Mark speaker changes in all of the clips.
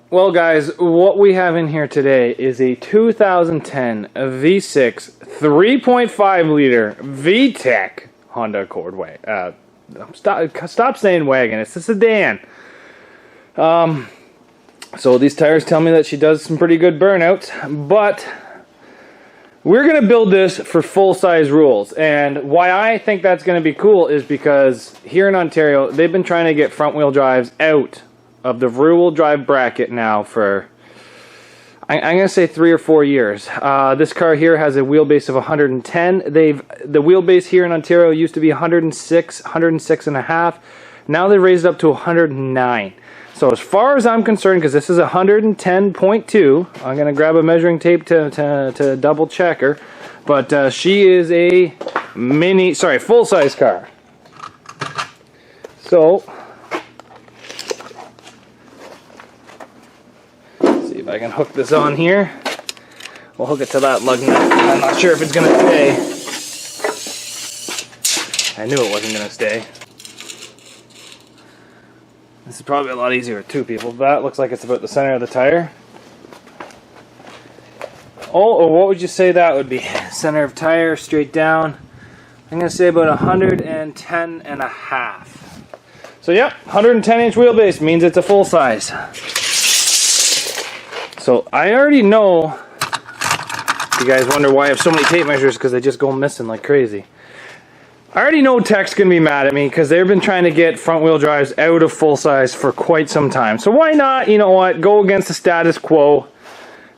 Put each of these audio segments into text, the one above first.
Speaker 1: Well guys, what we have in here today is a 2010 V6 3.5 liter VTEC Honda Accord wagon. Stop saying wagon, it's a sedan. So these tires tell me that she does some pretty good burnouts, but we're going to build this for full-size rules. And why I think that's going to be cool is because here in Ontario, they've been trying to get front-wheel drives out of the rear-wheel drive bracket now for, I'm going to say 3 or 4 years. This car here has a wheelbase of 110. The wheelbase here in Ontario used to be 106 and a half. Now they raised it up to 109. So as far as I'm concerned, because this is 110.2, I'm going to grab a measuring tape to double check her. But she is a full-size car. So, let's see if I can hook this on here. We'll hook it to that lug nut. I'm not sure if it's going to stay. I knew it wasn't going to stay. This is probably a lot easier with 2 people. That looks like it's about the center of the tire. Oh, what would you say that would be? Center of tire, straight down. I'm going to say about 110 and a half. So yep, 110 inch wheelbase means it's a full size. So I already know, you guys wonder why I have so many tape measures, because they just go missing like crazy. I already know tech's going to be mad at me because they've been trying to get front-wheel drives out of full-size for quite some time. So why not, you know what, go against the status quo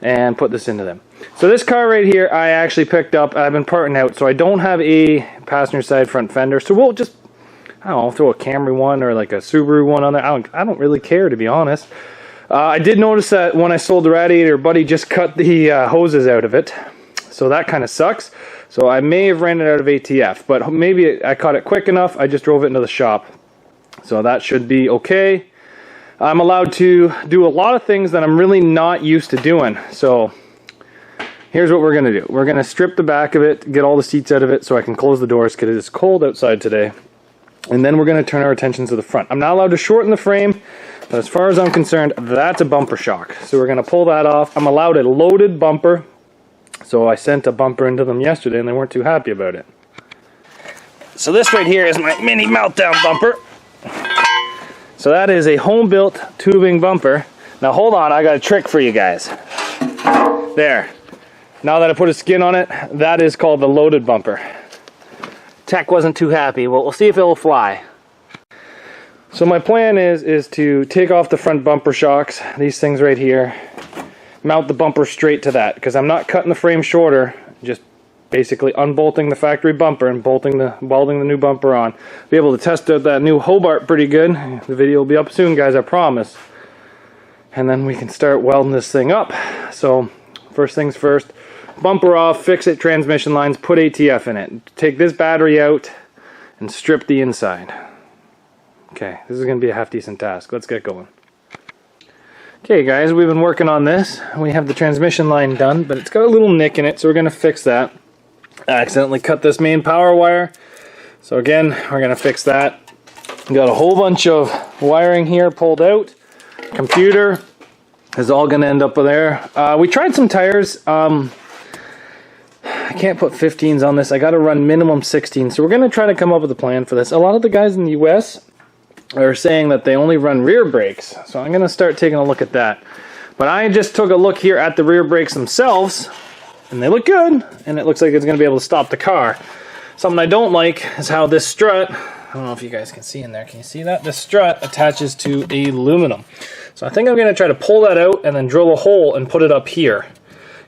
Speaker 1: and put this into them. So this car right here, I actually picked up. I've been parting out, so I don't have a passenger side front fender. So we'll just, I don't know, throw a Camry one or like a Subaru one on there. I don't really care, to be honest. I did notice that when I sold the radiator, Buddy just cut the hoses out of it. So that kind of sucks. So I may have ran it out of ATF, but maybe I caught it quick enough. I just drove it into the shop. So that should be okay. I'm allowed to do a lot of things that I'm really not used to doing. So here's what we're going to do. We're going to strip the back of it, get all the seats out of it so I can close the doors because it is cold outside today. And then we're going to turn our attention to the front. I'm not allowed to shorten the frame, but as far as I'm concerned, that's a bumper shock. So we're going to pull that off. I'm allowed a loaded bumper. So I sent a bumper into them yesterday and they weren't too happy about it. So this right here is my mini meltdown bumper. So that is a home-built tubing bumper. Now hold on, I got a trick for you guys. There. Now that I put a skin on it, that is called the loaded bumper. Tech wasn't too happy. Well, we'll see if it will fly. So my plan is to take off the front bumper shocks, these things right here. Mount the bumper straight to that, because I'm not cutting the frame shorter, just basically unbolting the factory bumper and welding the new bumper on. Be able to test out that new Hobart pretty good. The video will be up soon, guys, I promise. And then we can start welding this thing up. So first things first, bumper off, fix it, transmission lines, put ATF in it. Take this battery out and strip the inside. Okay, this is going to be a half-decent task. Let's get going. Okay guys, we've been working on this. We have the transmission line done, but it's got a little nick in it, so we're going to fix that. I accidentally cut this main power wire, so again, we're going to fix that. We got a whole bunch of wiring here pulled out. Computer is all going to end up there. We tried some tires. I can't put 15s on this. I got to run minimum 16, so we're going to try to come up with a plan for this. A lot of the guys in the US are saying that they only run rear brakes, so I'm going to start taking a look at that. But I just took a look here at the rear brakes themselves, and they look good, and it looks like it's going to be able to stop the car. Something I don't like is how this strut, I don't know if you guys can see in there, can you see that? The strut attaches to aluminum. So I think I'm going to try to pull that out and then drill a hole and put it up here.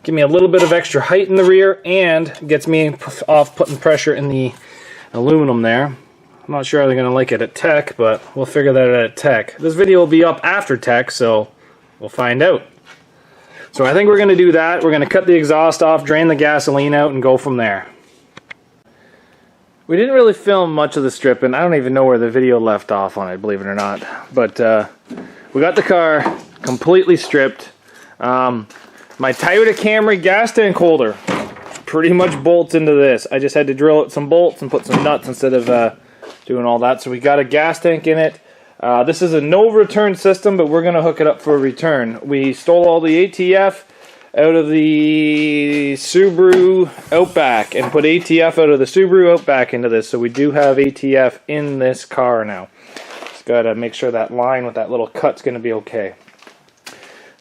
Speaker 1: Give me a little bit of extra height in the rear and gets me off putting pressure in the aluminum there. I'm not sure how they're going to like it at tech, but we'll figure that out at tech. This video will be up after tech, so we'll find out. So I think we're going to do that. We're going to cut the exhaust off, drain the gasoline out, and go from there. We didn't really film much of the stripping. I don't even know where the video left off on it, believe it or not. But we got the car completely stripped. My Toyota Camry gas tank holder pretty much bolts into this. I just had to drill out some bolts and put some nuts instead of doing all that. So we got a gas tank in it. This is a no return system, but we're going to hook it up for a return. We stole all the ATF out of the Subaru Outback and put ATF out of the Subaru Outback into this. So we do have ATF in this car now. Just got to make sure that line with that little cut's going to be okay.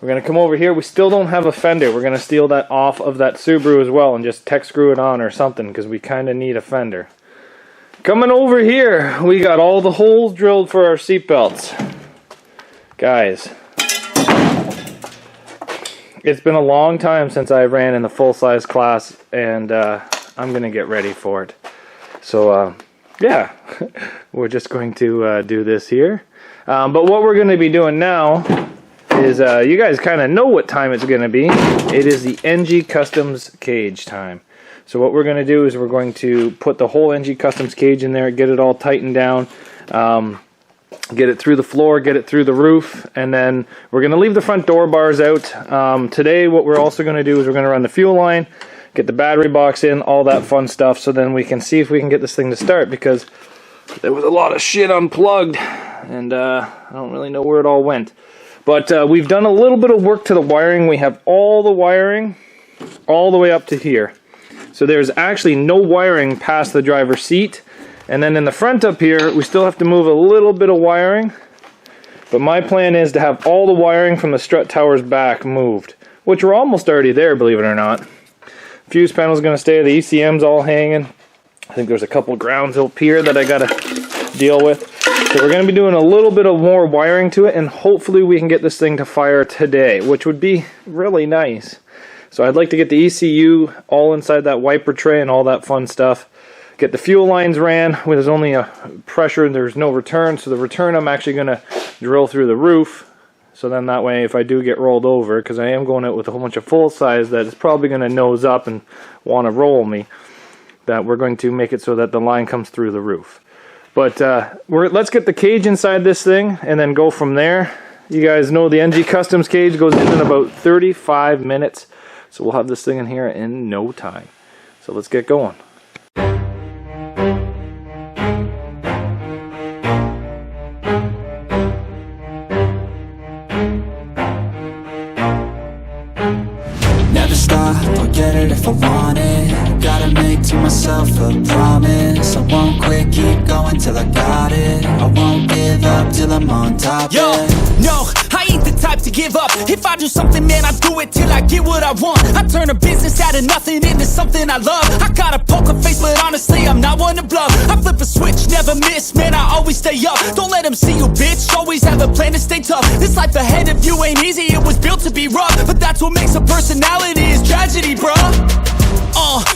Speaker 1: We're going to come over here. We still don't have a fender. We're going to steal that off of that Subaru as well and just tech screw it on or something because we kind of need a fender. Coming over here, we got all the holes drilled for our seatbelts. Guys, it's been a long time since I ran in the full-size class, and I'm going to get ready for it. So, yeah, we're just going to do this here. But what we're going to be doing now is, you guys kind of know what time it's going to be. It is the NG Customs cage time. So what we're going to do is we're going to put the whole NG Customs cage in there, get it all tightened down, get it through the floor, get it through the roof, and then we're going to leave the front door bars out. Today what we're also going to do is we're going to run the fuel line, get the battery box in, all that fun stuff, so then we can see if we can get this thing to start, because there was a lot of shit unplugged, and I don't really know where it all went. But we've done a little bit of work to the wiring. We have all the wiring all the way up to here. So there's actually no wiring past the driver's seat. And then in the front up here, we still have to move a little bit of wiring. But my plan is to have all the wiring from the strut towers back moved, which we're almost already there, believe it or not. Fuse panel's going to stay. The ECM's all hanging. I think there's a couple grounds up here that I got to deal with. So we're going to be doing a little bit of more wiring to it, and hopefully we can get this thing to fire today, which would be really nice. So I'd like to get the ECU all inside that wiper tray and all that fun stuff. Get the fuel lines ran. When there's only a pressure and there's no return. So the return I'm actually going to drill through the roof. So then that way if I do get rolled over, because I am going out with a whole bunch of full size that is probably going to nose up and want to roll me, that we're going to make it so that the line comes through the roof. But let's get the cage inside this thing and then go from there. You guys know the NG Customs cage goes in about 35 minutes. So we'll have this thing in here in no time. So let's get going.
Speaker 2: Never stop, I'll get it if I want it. Gotta make to myself a promise. I won't quit, keep going till I got it. I won't give up till I'm on top.
Speaker 3: Yo, no, I ain't the type to give up. If I do something, man, I do it till I get what I want. I turn a business out of nothing into something I love. I got a poker face, but honestly, I'm not one to bluff. I flip a switch, never miss, man, I always stay up. Don't let them see you, bitch, always have a plan to stay tough. This life ahead of you ain't easy, it was built to be rough. But that's what makes a personality, is tragedy, bruh.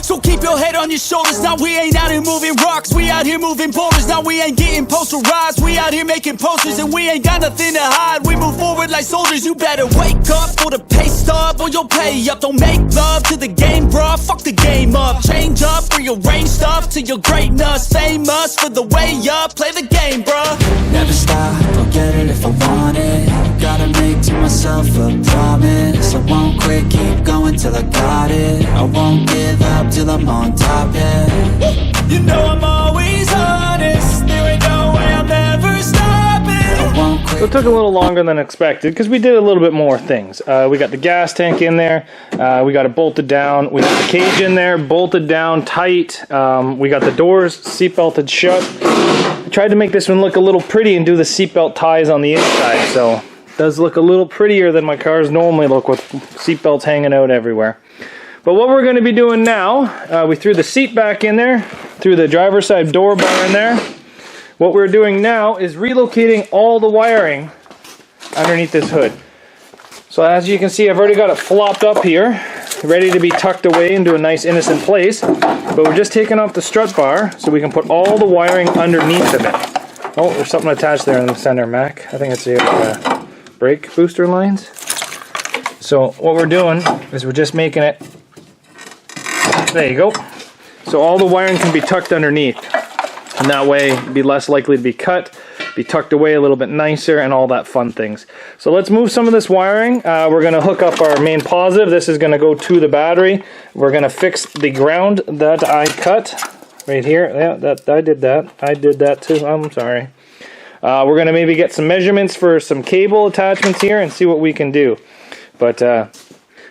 Speaker 3: So keep your head on your shoulders. Now we ain't out here moving rocks, we out here moving boulders. Now we ain't getting posterized, we out here making posters. And we ain't got nothing to hide, we move forward like soldiers. You better wake up for the pay stub, or you'll pay up. Don't make love to the game, bruh, fuck the game up. Change up, rearrange stuff to your greatness. Famous for the way up, play the game, bruh.
Speaker 2: Never stop, I'll get it if I want it. Gotta make to myself a promise. I won't quit, keep going till I got it. I won't give up till I'm on top, yeah.
Speaker 3: You know I'm always honest, there ain't no way I'm ever stopping.
Speaker 2: I won't quit.
Speaker 1: So it took a little longer than expected because we did a little bit more things. We got the gas tank in there. We got it bolted down. We got the cage in there, bolted down tight. We got the doors seatbelted shut. I tried to make this one look a little pretty and do the seatbelt ties on the inside, so it does look a little prettier than my cars normally look with seatbelts hanging out everywhere. But what we're going to be doing now, we threw the seat back in there, threw the driver's side door bar in there. What we're doing now is relocating all the wiring underneath this hood. So as you can see, I've already got it flopped up here, ready to be tucked away into a nice innocent place. But we're just taking off the strut bar so we can put all the wiring underneath of it. Oh, there's something attached there in the center, Mac. I think it's the brake booster lines. So what we're doing is we're just making it. There you go. So all the wiring can be tucked underneath. And that way it'd be less likely to be cut, be tucked away a little bit nicer, and all that fun things. So let's move some of this wiring. We're going to hook up our main positive. This is going to go to the battery. We're going to fix the ground that I cut right here. Yeah, I did that. I did that too. I'm sorry. We're going to maybe get some measurements for some cable attachments here and see what we can do. But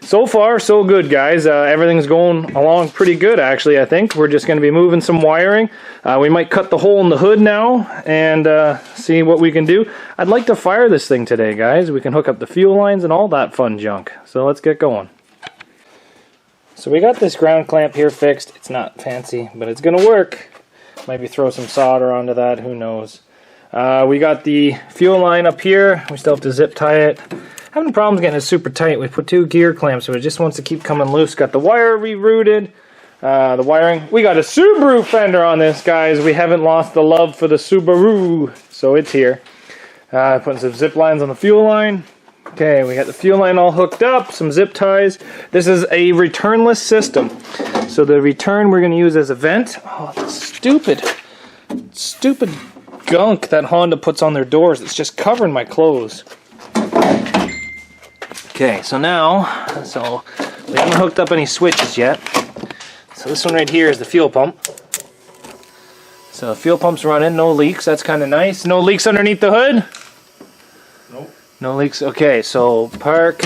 Speaker 1: so far, so good, guys. Everything's going along pretty good, actually, I think. We're just going to be moving some wiring. We might cut the hole in the hood now and see what we can do. I'd like to fire this thing today, guys. We can hook up the fuel lines and all that fun junk. So let's get going. So we got this ground clamp here fixed. It's not fancy, but it's going to work. Maybe throw some solder onto that, who knows. We got the fuel line up here. We still have to zip tie it. Having problems getting it super tight. We put 2 gear clamps, so it just wants to keep coming loose. Got the wire rerouted. The wiring. We got a Subaru fender on this, guys. We haven't lost the love for the Subaru, so it's here. Putting some zip lines on the fuel line. Okay, we got the fuel line all hooked up. Some zip ties. This is a returnless system. So the return we're going to use as a vent. Oh, stupid gunk that Honda puts on their doors. It's just covering my clothes. Okay, so now, we haven't hooked up any switches yet. So this one right here is the fuel pump. So the fuel pump's running, no leaks, that's kind of nice. No leaks underneath the hood?
Speaker 4: Nope.
Speaker 1: No leaks, okay, so park.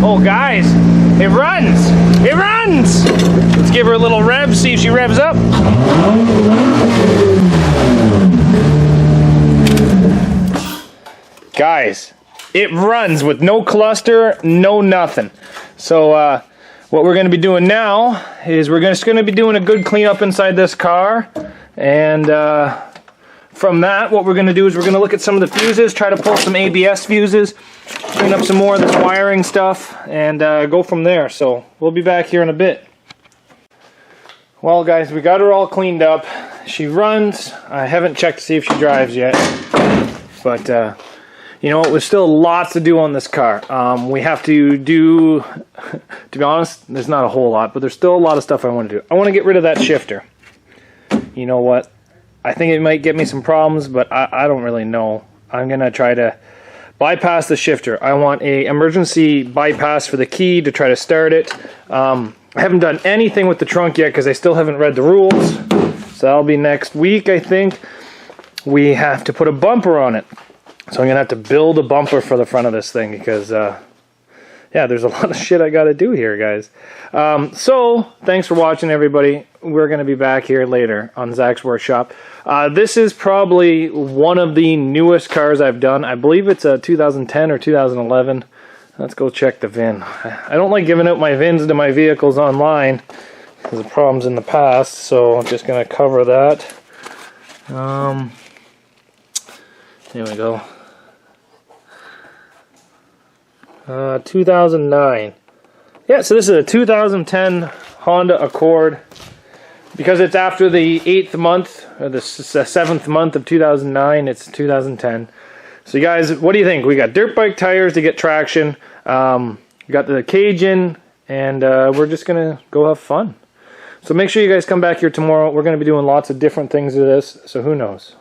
Speaker 1: Oh guys, it runs! It runs! Let's give her a little rev, see if she revs up. Guys, it runs with no cluster, no nothing. So what we're going to be doing now is we're just going to be doing a good cleanup inside this car. And from that, what we're going to do is we're going to look at some of the fuses, try to pull some ABS fuses, clean up some more of this wiring stuff, and go from there. So we'll be back here in a bit. Well, guys, we got her all cleaned up. She runs. I haven't checked to see if she drives yet. But you know, there's still lots to do on this car. We have to do, to be honest, there's not a whole lot, but there's still a lot of stuff I want to do. I want to get rid of that shifter. You know what? I think it might get me some problems, but I don't really know. I'm going to try to bypass the shifter. I want a emergency bypass for the key to try to start it. I haven't done anything with the trunk yet because I still haven't read the rules. So that'll be next week, I think. We have to put a bumper on it. So I'm going to have to build a bumper for the front of this thing because, yeah, there's a lot of shit I got to do here, guys. So, thanks for watching, everybody. We're going to be back here later on Zach's Workshop. This is probably one of the newest cars I've done. I believe it's a 2010 or 2011. Let's go check the VIN. I don't like giving out my VINs to my vehicles online because of problems in the past, so I'm just going to cover that. There we go. 2009. Yeah, so this is a 2010 Honda Accord. Because it's after the 8th month, or the 7th month of 2009, it's 2010. So you guys, what do you think? We got dirt bike tires to get traction. We got the Cajun, and we're just going to go have fun. So make sure you guys come back here tomorrow. We're going to be doing lots of different things with this, so who knows.